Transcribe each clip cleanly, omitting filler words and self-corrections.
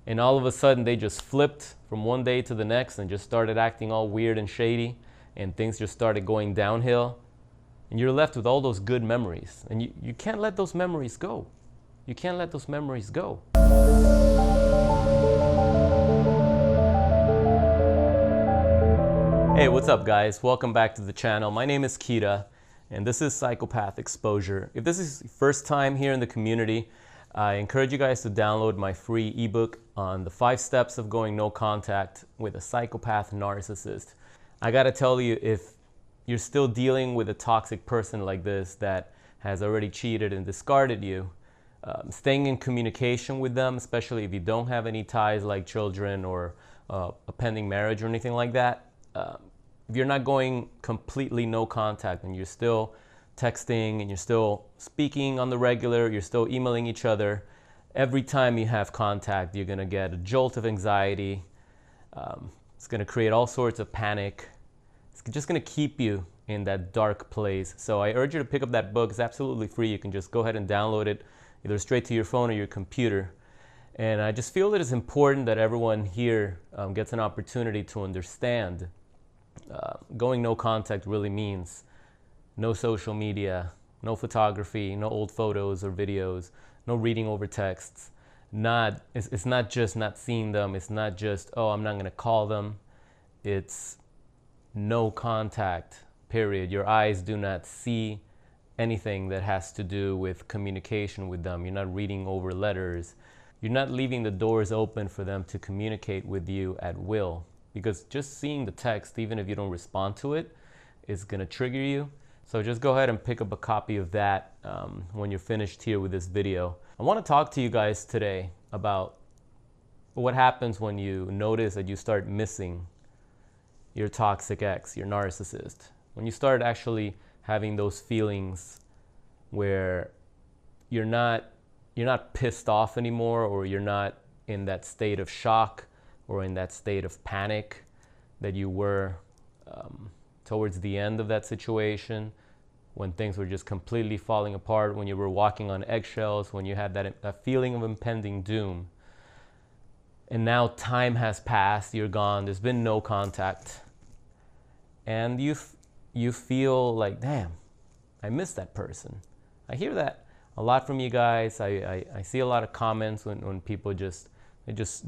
and all of a sudden they just flipped from one day to the next and just started acting all weird and shady, and things just started going downhill, and you're left with all those good memories, and you can't let those memories go. You can't let those memories go. Hey, what's up guys? Welcome back to the channel. My name is Kita, and this is Psychopath Exposure. If this is your first time here in the community, I encourage you guys to download my free ebook on the 5 steps of going no contact with a psychopath narcissist. I gotta tell you, if you're still dealing with a toxic person like this that has already cheated and discarded you, staying in communication with them, especially if you don't have any ties like children or a pending marriage or anything like that, if you're not going completely no contact and you're still texting and you're still speaking on the regular, you're still emailing each other, every time you have contact, you're gonna get a jolt of anxiety. It's gonna create all sorts of panic. It's just gonna keep you in that dark place. So I urge you to pick up that book. It's absolutely free. You can just go ahead and download it either straight to your phone or your computer. And I just feel that it's important that everyone here gets an opportunity to understand going no contact really means no social media, no photography, no old photos or videos, no reading over texts. It's not just not seeing them. It's not just, oh, I'm not going to call them. It's no contact, period. Your eyes do not see anything that has to do with communication with them. You're not reading over letters. You're not leaving the doors open for them to communicate with you at will. Because just seeing the text, even if you don't respond to it, is going to trigger you. So just go ahead and pick up a copy of that when you're finished here with this video. I want to talk to you guys today about what happens when you notice that you start missing your toxic ex, your narcissist. When you start actually having those feelings where you're not pissed off anymore, or you're not in that state of shock or in that state of panic that you were towards the end of that situation, when things were just completely falling apart, when you were walking on eggshells, when you had that feeling of impending doom. And now time has passed, you're gone, there's been no contact. And you feel like, damn, I miss that person. I hear that a lot from you guys. I see a lot of comments when people just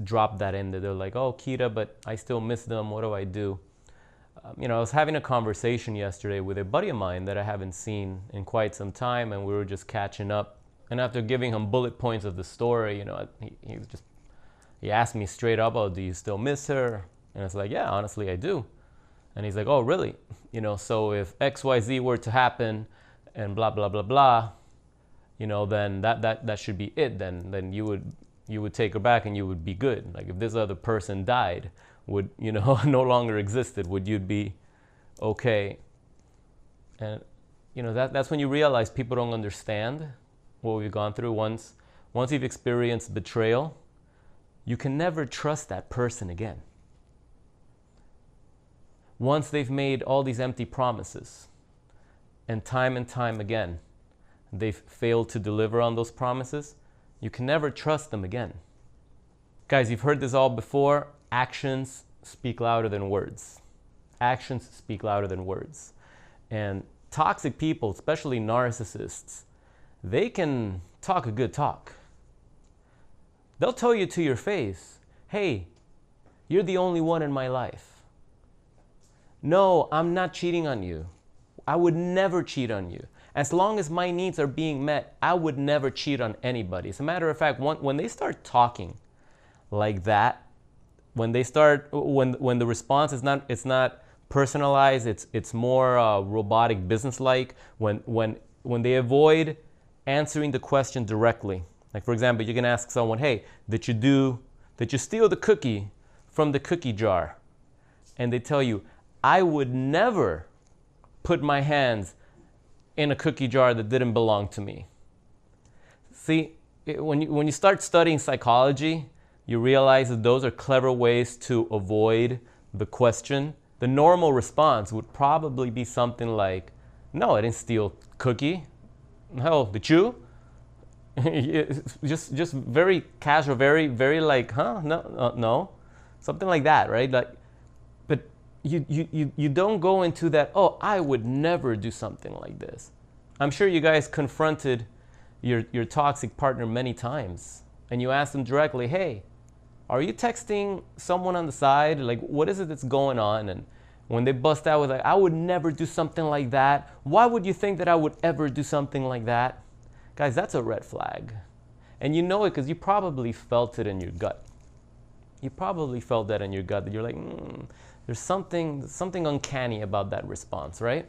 drop that in there. They're like, oh, Kita, but I still miss them. What do I do? I was having a conversation yesterday with a buddy of mine that I haven't seen in quite some time, and we were just catching up. And after giving him bullet points of the story, he asked me straight up, oh, do you still miss her? And I was like, yeah, honestly, I do. And he's like, oh, really? So if XYZ were to happen and blah, blah, blah, blah, then that should be it. Then you would take her back and you would be good. Like if this other person died, would, no longer existed, would you be okay? And, that's when you realize people don't understand what we've gone through. Once you've experienced betrayal, you can never trust that person again. Once they've made all these empty promises, and time again, they've failed to deliver on those promises, you can never trust them again. Guys, you've heard this all before. Actions speak louder than words. Actions speak louder than words. And toxic people, especially narcissists, they can talk a good talk. They'll tell you to your face, hey, you're the only one in my life. No, I'm not cheating on you. I would never cheat on you. As long as my needs are being met, I would never cheat on anybody. As a matter of fact, when they start talking like that, when the response is not personalized, it's more robotic, business-like. When they avoid answering the question directly. Like for example, you can ask someone, hey, did you steal the cookie from the cookie jar? And they tell you, I would never put my hands in a cookie jar that didn't belong to me. See, when you start studying psychology, you realize that those are clever ways to avoid the question. The normal response would probably be something like, no, I didn't steal cookie. Hell, did you? just very casual, very like, huh? No, no, something like that, right? Like, but you don't go into that. Oh, I would never do something like this. I'm sure you guys confronted your toxic partner many times, and you asked them directly, hey, are you texting someone on the side? Like, what is it that's going on? And when they bust out with like, I would never do something like that. Why would you think that I would ever do something like that? Guys, that's a red flag. And you know it because you probably felt it in your gut. You probably felt that in your gut, that you're like, there's something uncanny about that response, right?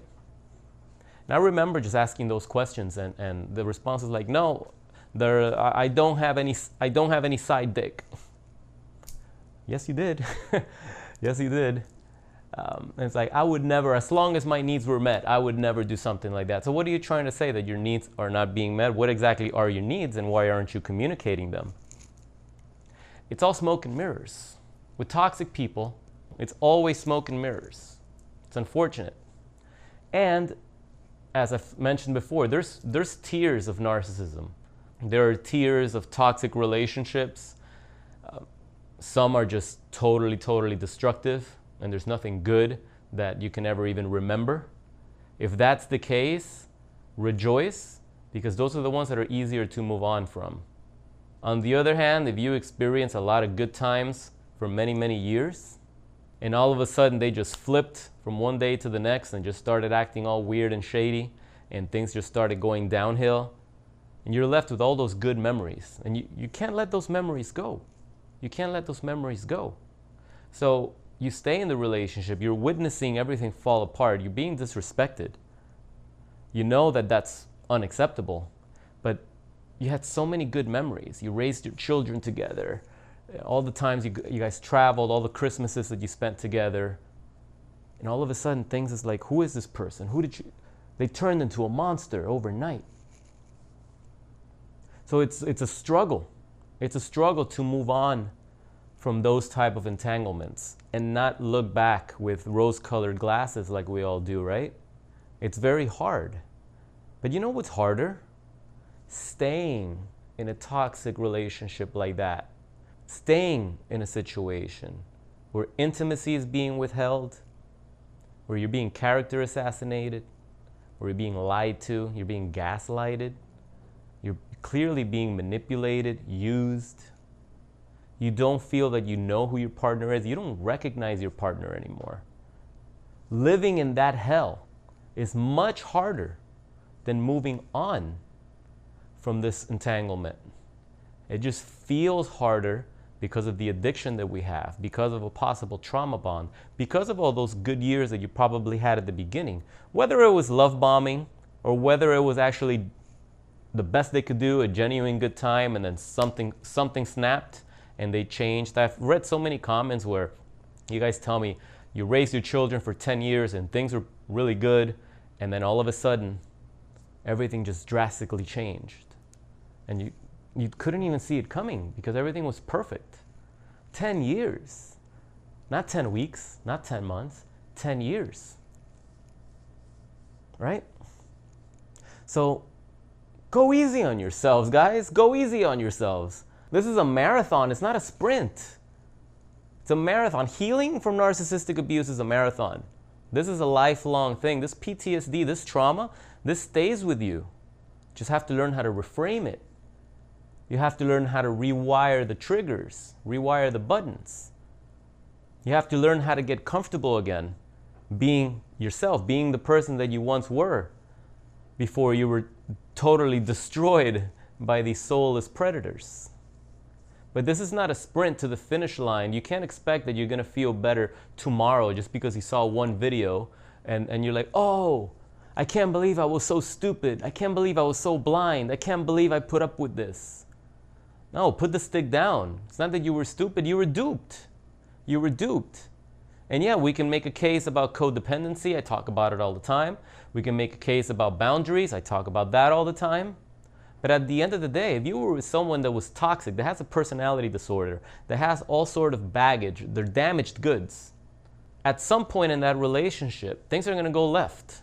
And I remember just asking those questions, and the response is like, no, I don't have any side dick. Yes, you did. Yes, you did. And it's like, I would never, as long as my needs were met, I would never do something like that. So what are you trying to say? That your needs are not being met? What exactly are your needs, and why aren't you communicating them? It's all smoke and mirrors. With toxic people, it's always smoke and mirrors. It's unfortunate. And as I've mentioned before, there's tiers of narcissism. There are tiers of toxic relationships. Some are just totally destructive, and there's nothing good that you can ever even remember. If that's the case, rejoice, because those are the ones that are easier to move on from. On the other hand, if you experience a lot of good times for many years, and all of a sudden they just flipped from one day to the next and just started acting all weird and shady, and things just started going downhill, and you're left with all those good memories, and you can't let those memories go. You can't let those memories go. So you stay in the relationship, you're witnessing everything fall apart, you're being disrespected. You know that that's unacceptable, but you had so many good memories. You raised your children together, all the times you guys traveled, all the Christmases that you spent together, and all of a sudden things is like, who is this person? They turned into a monster overnight. So it's a struggle. It's a struggle to move on from those type of entanglements and not look back with rose-colored glasses like we all do, right? It's very hard. But you know what's harder? Staying in a toxic relationship like that. Staying in a situation where intimacy is being withheld, where you're being character assassinated, where you're being lied to, you're being gaslighted, you're clearly being manipulated, used. You don't feel that you know who your partner is. You don't recognize your partner anymore. Living in that hell is much harder than moving on from this entanglement. It just feels harder because of the addiction that we have, because of a possible trauma bond, because of all those good years that you probably had at the beginning. Whether it was love bombing or whether it was actually the best they could do, a genuine good time, and then something snapped and they changed. I've read so many comments where you guys tell me you raised your children for 10 years and things were really good, and then all of a sudden everything just drastically changed. And you couldn't even see it coming because everything was perfect. 10 years. Not 10 weeks, not 10 months, 10 years. Right? So go easy on yourselves, guys. Go easy on yourselves. This is a marathon. It's not a sprint. It's a marathon. Healing from narcissistic abuse is a marathon. This is a lifelong thing. This PTSD, this trauma, this stays with you. Just have to learn how to reframe it. You have to learn how to rewire the triggers, rewire the buttons. You have to learn how to get comfortable again, being yourself, being the person that you once were before you were totally destroyed by these soulless predators. But this is not a sprint to the finish line. You can't expect that you're going to feel better tomorrow just because you saw one video and you're like, oh, I can't believe I was so stupid. I can't believe I was so blind. I can't believe I put up with this. No, put the stick down. It's not that you were stupid. You were duped. You were duped. And yeah, we can make a case about codependency. I talk about it all the time. We can make a case about boundaries. I talk about that all the time. But at the end of the day, if you were with someone that was toxic, that has a personality disorder, that has all sort of baggage, they're damaged goods, at some point in that relationship, things are going to go left.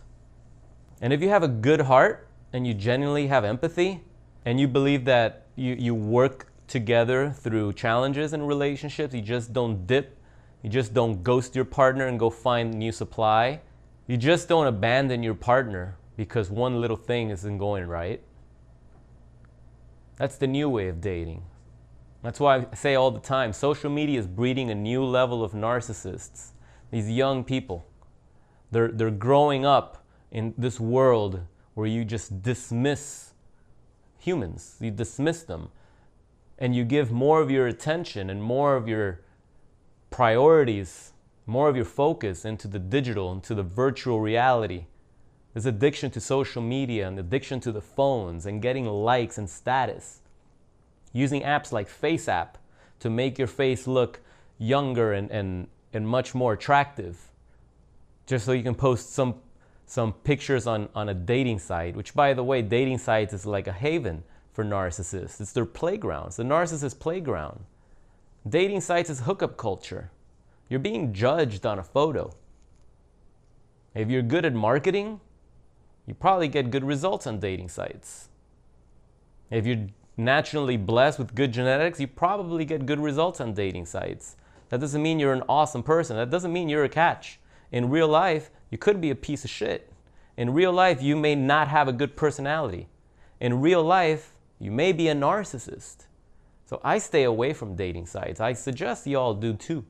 And if you have a good heart and you genuinely have empathy, and you believe that you work together through challenges in relationships. You just don't dip. You just don't ghost your partner and go find new supply. You just don't abandon your partner because one little thing isn't going right. That's the new way of dating. That's why I say all the time, social media is breeding a new level of narcissists. These young people, they're growing up in this world where you just dismiss humans. You dismiss them. And you give more of your attention and more of your priorities, more of your focus into the digital, into the virtual reality. This addiction to social media and addiction to the phones and getting likes and status. Using apps like FaceApp to make your face look younger and much more attractive. Just so you can post some pictures on a dating site, which, by the way, dating sites is like a haven for narcissists. It's their playground. It's the narcissist playground. Dating sites is hookup culture. You're being judged on a photo. If you're good at marketing, you probably get good results on dating sites. If you're naturally blessed with good genetics, you probably get good results on dating sites. That doesn't mean you're an awesome person. That doesn't mean you're a catch. In real life, you could be a piece of shit. In real life, you may not have a good personality. In real life, you may be a narcissist. So I stay away from dating sites. I suggest you all do too.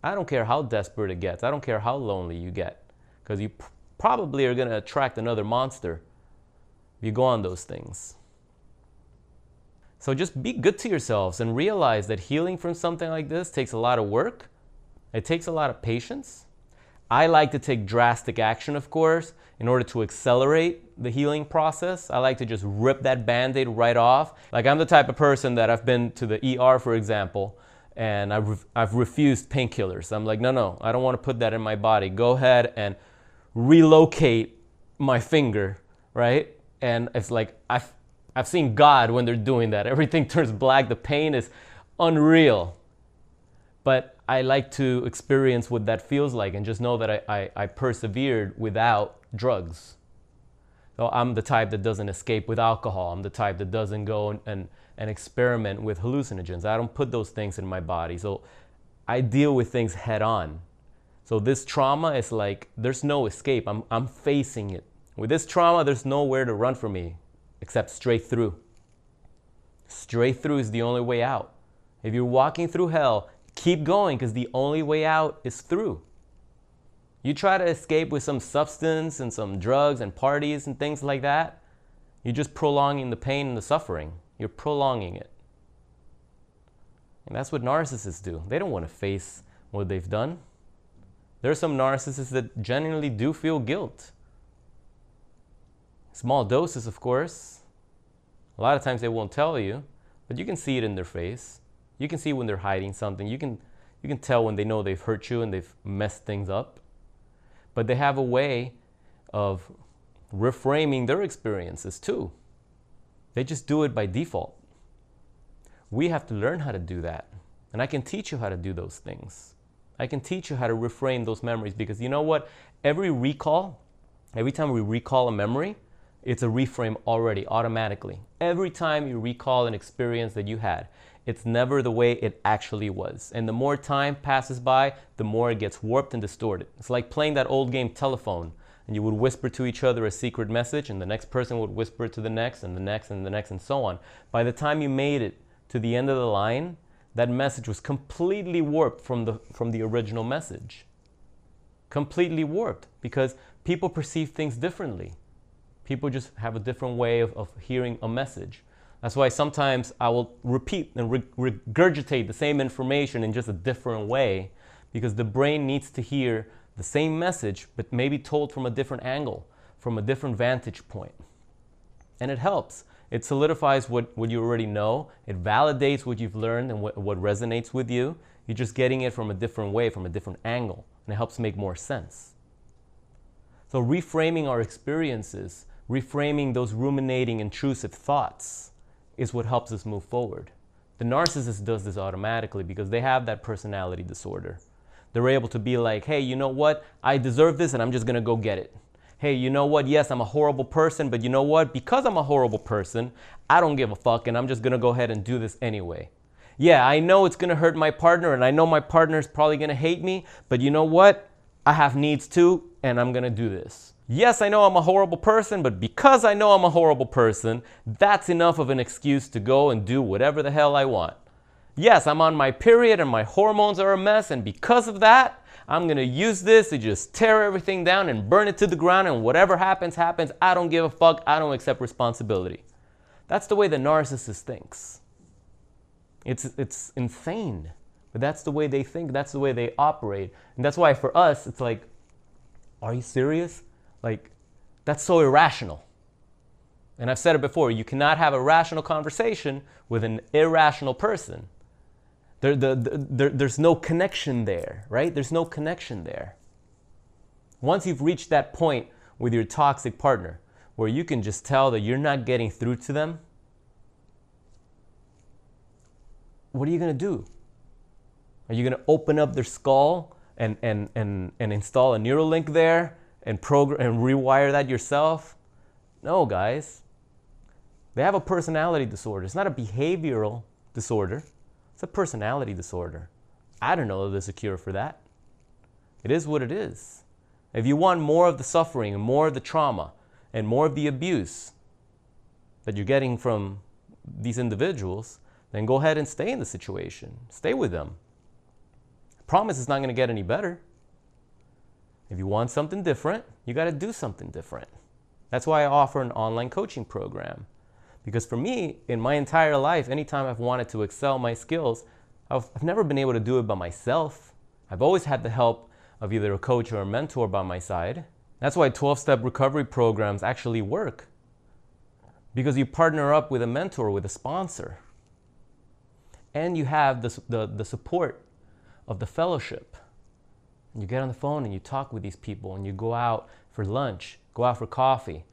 I don't care how desperate it gets. I don't care how lonely you get. Because you probably are going to attract another monster if you go on those things. So just be good to yourselves and realize that healing from something like this takes a lot of work. It takes a lot of patience. I like to take drastic action, of course, in order to accelerate the healing process. I like to just rip that Band-Aid right off. Like, I'm the type of person that I've been to the ER, for example, and I've refused painkillers. I'm like, no, I don't want to put that in my body. Go ahead and relocate my finger, right? And it's like, I've seen God when they're doing that. Everything turns black. The pain is unreal. But I like to experience what that feels like and just know that I persevered without drugs. So I'm the type that doesn't escape with alcohol. I'm the type that doesn't go and experiment with hallucinogens. I don't put those things in my body. So I deal with things head on. So this trauma is like, there's no escape. I'm facing it. With this trauma, there's nowhere to run from me except straight through. Straight through is the only way out. If you're walking through hell, keep going, because the only way out is through. You try to escape with some substance and some drugs and parties and things like that, you're just prolonging the pain and the suffering. You're prolonging it. And that's what narcissists do. They don't want to face what they've done. There are some narcissists that genuinely do feel guilt. Small doses, of course. A lot of times they won't tell you, but you can see it in their face. You can see when they're hiding something. You can tell when they know they've hurt you and they've messed things up. But they have a way of reframing their experiences too. They just do it by default. We have to learn how to do that. And I can teach you how to do those things. I can teach you how to reframe those memories, because you know what? Every time we recall a memory, it's a reframe already, automatically. Every time you recall an experience that you had, it's never the way it actually was. And the more time passes by, the more it gets warped and distorted. It's like playing that old game telephone, and you would whisper to each other a secret message, and the next person would whisper it to the next, and the next, and the next, and so on. By the time you made it to the end of the line, that message was completely warped from the original message. Completely warped, because people perceive things differently. People just have a different way of hearing a message. That's why sometimes I will repeat and regurgitate the same information in just a different way, because the brain needs to hear the same message, but maybe told from a different angle, from a different vantage point. And it helps. It solidifies what you already know. It validates what you've learned and what resonates with you. You're just getting it from a different way, from a different angle, and it helps make more sense. So reframing our experiences, reframing those ruminating, intrusive thoughts is what helps us move forward. The narcissist does this automatically because they have that personality disorder. They're able to be like, hey, you know what? I deserve this and I'm just gonna go get it. hey, you know what? Yes, I'm a horrible person, but you know what? Because I'm a horrible person, I don't give a fuck and I'm just gonna go ahead and do this anyway. Yeah, I know it's gonna hurt my partner and I know my partner is probably gonna hate me, but you know what? I have needs too and I'm gonna do this. Yes, I know I'm a horrible person, but because I know I'm a horrible person, that's enough of an excuse to go and do whatever the hell I want. Yes, I'm on my period and my hormones are a mess, and because of that, I'm gonna use this to just tear everything down and burn it to the ground, and whatever happens, happens. I don't give a fuck. I don't accept responsibility. That's the way the narcissist thinks. It's insane, but that's the way they think. That's the way they operate. And that's why for us, it's like, are you serious? Like, that's so irrational. And I've said it before, you cannot have a rational conversation with an irrational person. There's no connection there, right? There's no connection there. Once you've reached that point with your toxic partner, where you can just tell that you're not getting through to them, what are you gonna do? Are you gonna open up their skull and install a Neuralink there and program and rewire that yourself? No, guys. They have a personality disorder. It's not a behavioral disorder. It's a personality disorder. I don't know that there's a cure for that. It is what it is. If you want more of the suffering and more of the trauma and more of the abuse that you're getting from these individuals, then go ahead and stay in the situation. Stay with them. I promise it's not going to get any better. If you want something different, you got to do something different. That's why I offer an online coaching program. Because for me, in my entire life, anytime I've wanted to excel my skills, I've never been able to do it by myself. I've always had the help of either a coach or a mentor by my side. That's why 12-step recovery programs actually work. Because you partner up with a mentor, with a sponsor. And you have the support of the fellowship. And you get on the phone and you talk with these people and you go out for lunch, go out for coffee,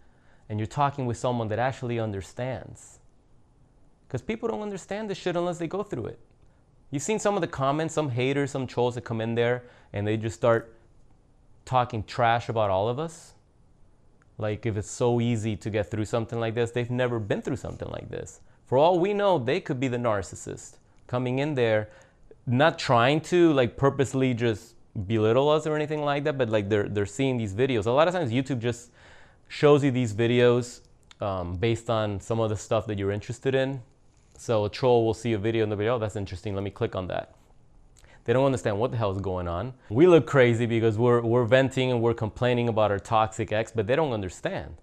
and you're talking with someone that actually understands. Because people don't understand this shit unless they go through it. You've seen some of the comments, some haters, some trolls that come in there and they just start talking trash about all of us. Like if it's so easy to get through something like this, they've never been through something like this. For all we know, they could be the narcissist coming in there, not trying to like purposely just belittle us or anything like that, but like they're seeing these videos. A lot of times YouTube just shows you these videos based on some of the stuff that you're interested in. So a troll will see a video in the video, oh, that's interesting, let me click on that. They don't understand what the hell is going on. We look crazy because we're venting and we're complaining about our toxic ex, but they don't understand.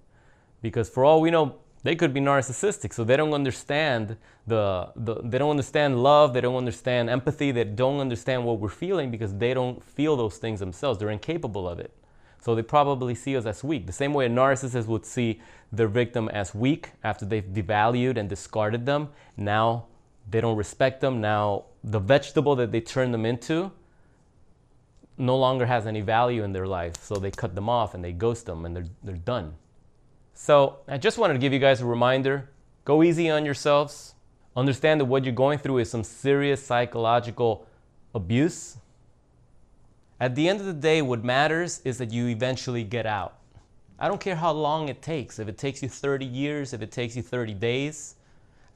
Because for all we know, they could be narcissistic, so they don't understand they don't understand love, they don't understand empathy, they don't understand what we're feeling because they don't feel those things themselves. They're incapable of it. So they probably see us as weak. The same way a narcissist would see their victim as weak after they've devalued and discarded them. Now they don't respect them. Now the vegetable that they turn them into no longer has any value in their life. So they cut them off and they ghost them and they're done. So I just wanted to give you guys a reminder. Go easy on yourselves. Understand that what you're going through is some serious psychological abuse. At the end of the day, what matters is that you eventually get out. I don't care how long it takes. If it takes you 30 years, if it takes you 30 days,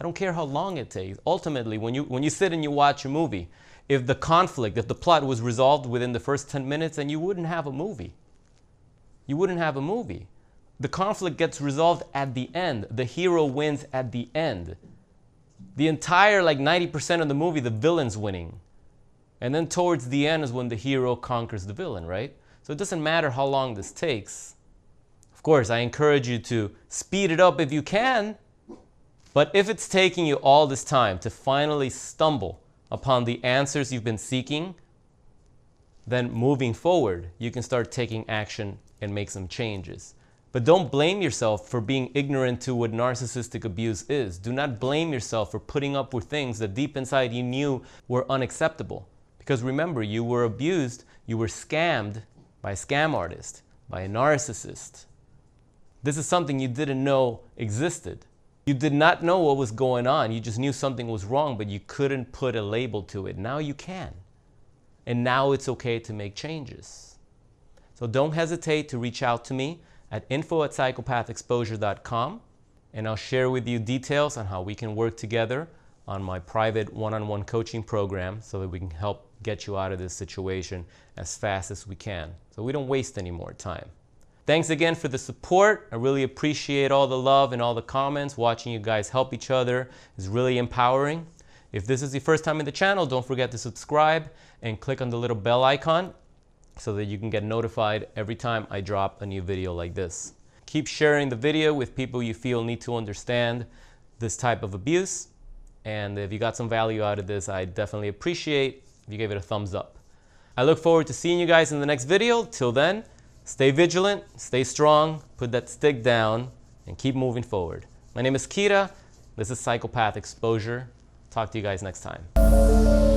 I don't care how long it takes. Ultimately, when you sit and you watch a movie, if the conflict, if the plot was resolved within the first 10 minutes, then you wouldn't have a movie. You wouldn't have a movie. The conflict gets resolved at the end. The hero wins at the end. The entire, like 90% of the movie, the villain's winning. And then towards the end is when the hero conquers the villain, right? So it doesn't matter how long this takes. Of course, I encourage you to speed it up if you can. But if it's taking you all this time to finally stumble upon the answers you've been seeking, then moving forward, you can start taking action and make some changes. But don't blame yourself for being ignorant to what narcissistic abuse is. Do not blame yourself for putting up with things that deep inside you knew were unacceptable. Because remember, you were abused, you were scammed by a scam artist, by a narcissist. This is something you didn't know existed. You did not know what was going on. You just knew something was wrong, but you couldn't put a label to it. Now you can. And now it's okay to make changes. So don't hesitate to reach out to me. at info@psychopathexposure.com, and I'll share with you details on how we can work together on my private one-on-one coaching program so that we can help get you out of this situation as fast as we can, so we don't waste any more time. Thanks again for the support. I really appreciate all the love and all the comments. Watching you guys help each other is really empowering. If this is your first time in the channel, don't forget to subscribe and click on the little bell icon so that you can get notified every time I drop a new video like this. Keep sharing the video with people you feel need to understand this type of abuse. And if you got some value out of this, I definitely appreciate if you gave it a thumbs up. I look forward to seeing you guys in the next video. Till then, stay vigilant, stay strong, put that stick down, and keep moving forward. My name is Kira. This is Psychopath Exposure. Talk to you guys next time.